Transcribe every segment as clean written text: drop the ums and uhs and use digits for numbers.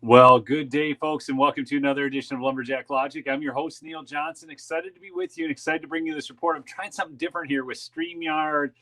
Well, good day, folks, and welcome to another edition of Lumberjack Logic. I'm your host, Neil Johnson. Excited to be with you and excited to bring you this report. I'm trying something different here with StreamYard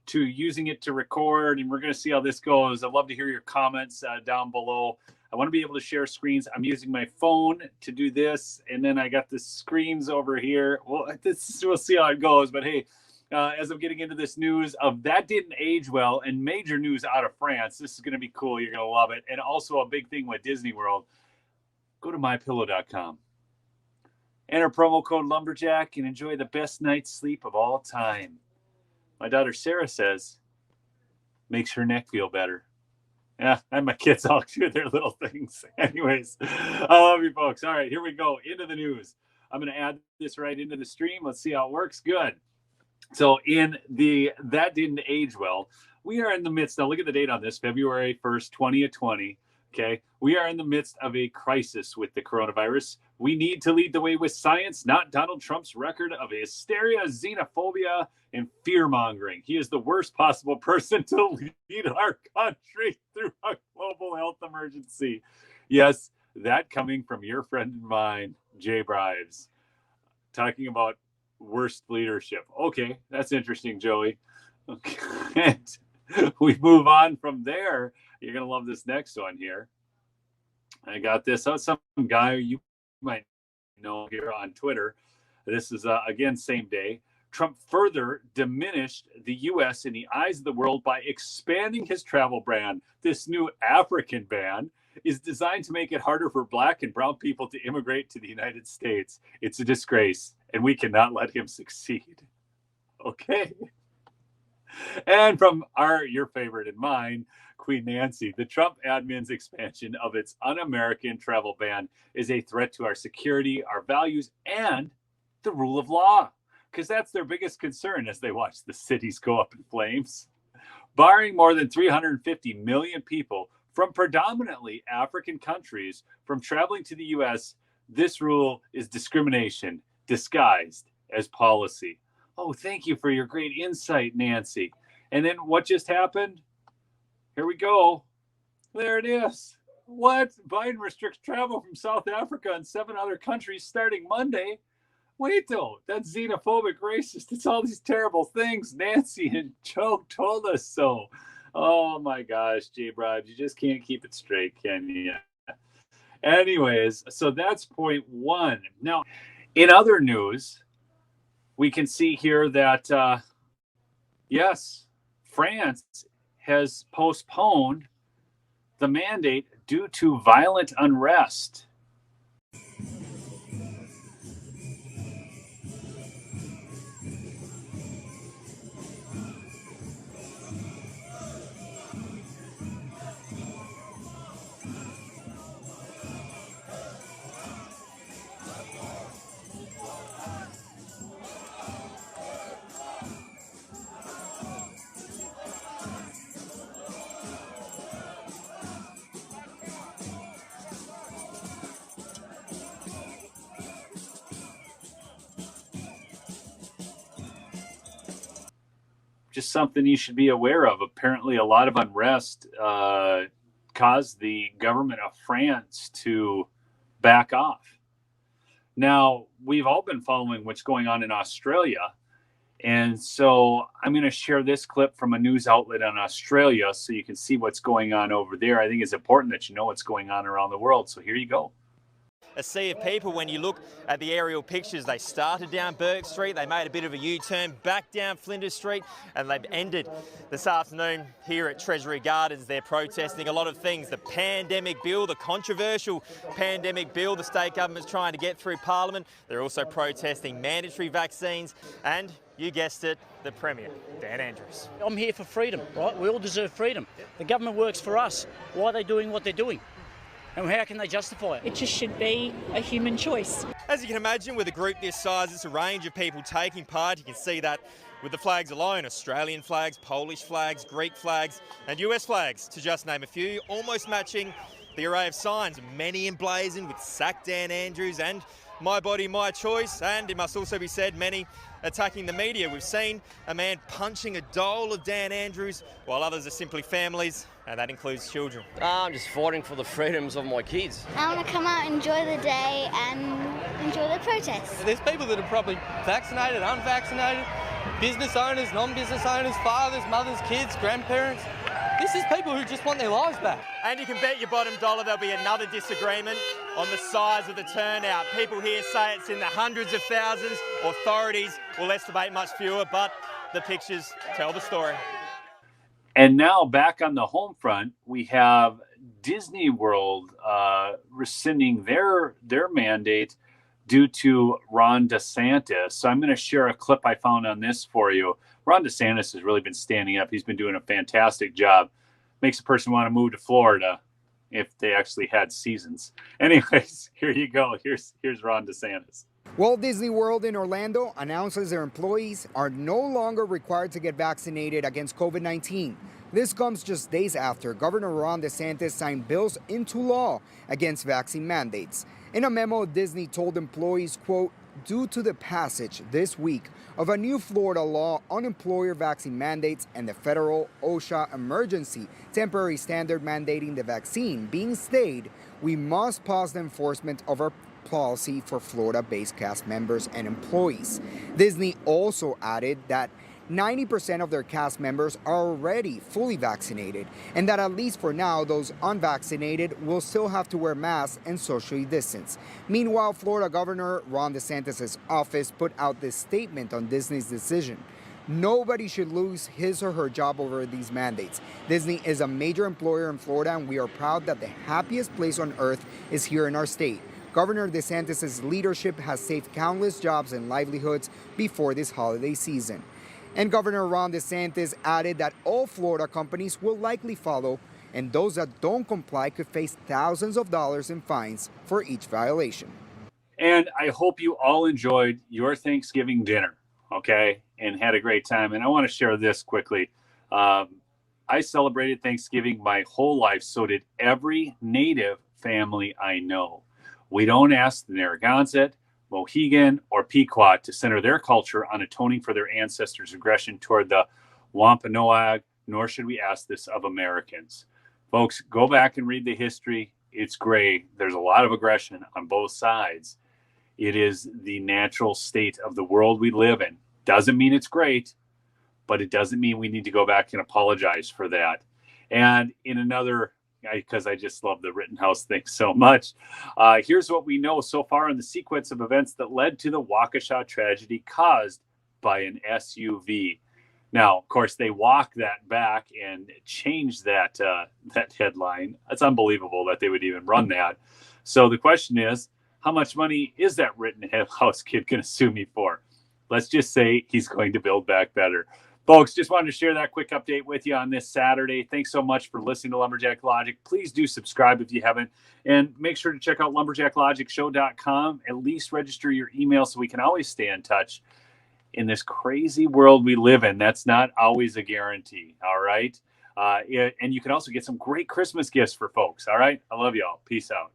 to using it to record, and we're going to see how this goes. I'd love to hear your comments down below. I want to be able to share screens. I'm using my phone to do this, and then I got the screens over here. Well, we'll see how it goes, but hey, as I'm getting into this news of that didn't age well and major news out of France. This is going to be cool. You're going to love it. And also a big thing with Disney World. Go to mypillow.com. Enter promo code Lumberjack and enjoy the best night's sleep of all time. My daughter Sarah says, makes her neck feel better. Yeah, and my kids all do their little things. Anyways, I love you folks. All right, here we go. Into the news. I'm going to add this right into the stream. Let's see how it works. Good. So in the that didn't age well, we are in the midst. Now look at the date on this, February 1st, 2020. Okay. We are in the midst of a crisis with the coronavirus. We need to lead the way with science, not Donald Trump's record of hysteria, xenophobia, and fear-mongering. He is the worst possible person to lead our country through a global health emergency. Yes, that coming from your friend and mine, Jay Brives, talking about worst leadership. Okay, that's interesting, Joey. Okay. And we move on from there. You're going to love this next one here. I got this. Some guy you might know here on Twitter. This is, again, same day. Trump further diminished the U.S. in the eyes of the world by expanding his travel ban. This new African ban is designed to make it harder for Black and brown people to immigrate to the United States. It's a disgrace, and we cannot let him succeed. Okay. And from your favorite and mine, Queen Nancy, the Trump admin's expansion of its un-American travel ban is a threat to our security, our values, and the rule of law, because that's their biggest concern as they watch the cities go up in flames. Barring more than 350 million people from predominantly African countries from traveling to the U.S., this rule is discrimination disguised as policy. Oh, thank you for your great insight, Nancy. And then what just happened? Here we go. There it is. What? Biden restricts travel from South Africa and 7 other countries starting Monday. Wait, though. That's xenophobic, racist. It's all these terrible things. Nancy and Joe told us so. Oh, my gosh, Jay Bribes. You just can't keep it straight, can you? Anyways, so that's point one. Now, in other news, we can see here that, yes, France has postponed the mandate due to violent unrest. Just something you should be aware of. Apparently, a lot of unrest caused the government of France to back off. Now, we've all been following what's going on in Australia. And so I'm going to share this clip from a news outlet in Australia so you can see what's going on over there. I think it's important that you know what's going on around the world. So here you go. A sea of people. When you look at the aerial pictures, they started down Bourke Street, they made a bit of a U-turn back down Flinders Street, and they've ended this afternoon here at Treasury Gardens. They're protesting a lot of things. The pandemic bill, the controversial pandemic bill the state government's trying to get through Parliament. They're also protesting mandatory vaccines and, you guessed it, the Premier, Dan Andrews. I'm here for freedom, right? We all deserve freedom. The government works for us. Why are they doing what they're doing? And how can they justify it? It just should be a human choice. As you can imagine, with a group this size, it's a range of people taking part. You can see that with the flags alone, Australian flags, Polish flags, Greek flags, and US flags, to just name a few, almost matching the array of signs, many emblazoned with Sack Dan Andrews and my body, my choice, and it must also be said, many attacking the media. We've seen a man punching a doll of Dan Andrews, while others are simply families, and that includes children. I'm just fighting for the freedoms of my kids. I want to come out, enjoy the day, and enjoy the protests. There's people that are probably vaccinated, unvaccinated, business owners, non-business owners, fathers, mothers, kids, grandparents. This is people who just want their lives back. And you can bet your bottom dollar there'll be another disagreement on the size of the turnout. People here say it's in the hundreds of thousands. Authorities will estimate much fewer, but the pictures tell the story. And now back on the home front, we have Disney World rescinding their mandate due to Ron DeSantis. So I'm going to share a clip I found on this for you. Ron DeSantis has really been standing up. He's been doing a fantastic job. Makes a person want to move to Florida if they actually had seasons. Anyways, here you go. Here's Ron DeSantis. Walt Disney World in Orlando announces their employees are no longer required to get vaccinated against COVID-19. This comes just days after Governor Ron DeSantis signed bills into law against vaccine mandates. In a memo, Disney told employees, quote, due to the passage this week of a new Florida law on employer vaccine mandates and the federal OSHA emergency temporary standard mandating the vaccine being stayed, we must pause the enforcement of our policy for Florida-based cast members and employees. Disney also added that 90% of their cast members are already fully vaccinated, and that at least for now, those unvaccinated will still have to wear masks and socially distance. Meanwhile, Florida Governor Ron DeSantis' office put out this statement on Disney's decision. Nobody should lose his or her job over these mandates. Disney is a major employer in Florida, and we are proud that the happiest place on earth is here in our state. Governor DeSantis' leadership has saved countless jobs and livelihoods before this holiday season. And Governor Ron DeSantis added that all Florida companies will likely follow, and those that don't comply could face thousands of dollars in fines for each violation. And I hope you all enjoyed your Thanksgiving dinner, okay, and had a great time. And I want to share this quickly. I celebrated Thanksgiving my whole life, so did every Native family I know. We don't ask the Narragansett, Mohegan, or Pequot to center their culture on atoning for their ancestors' aggression toward the Wampanoag, nor should we ask this of Americans. Folks, go back and read the history. It's great. There's a lot of aggression on both sides. It is the natural state of the world we live in. Doesn't mean it's great, but it doesn't mean we need to go back and apologize for that. And in another, because I just love the Rittenhouse thing so much. Here's what we know so far in the sequence of events that led to the Waukesha tragedy caused by an SUV. Now, of course, they walk that back and change that headline. It's unbelievable that they would even run that. So the question is, how much money is that Rittenhouse kid going to sue me for? Let's just say he's going to build back better. Folks, just wanted to share that quick update with you on this Saturday. Thanks so much for listening to Lumberjack Logic. Please do subscribe if you haven't. And make sure to check out lumberjacklogicshow.com. At least register your email so we can always stay in touch. In this crazy world we live in, that's not always a guarantee, all right? And you can also get some great Christmas gifts for folks, all right? I love y'all. Peace out.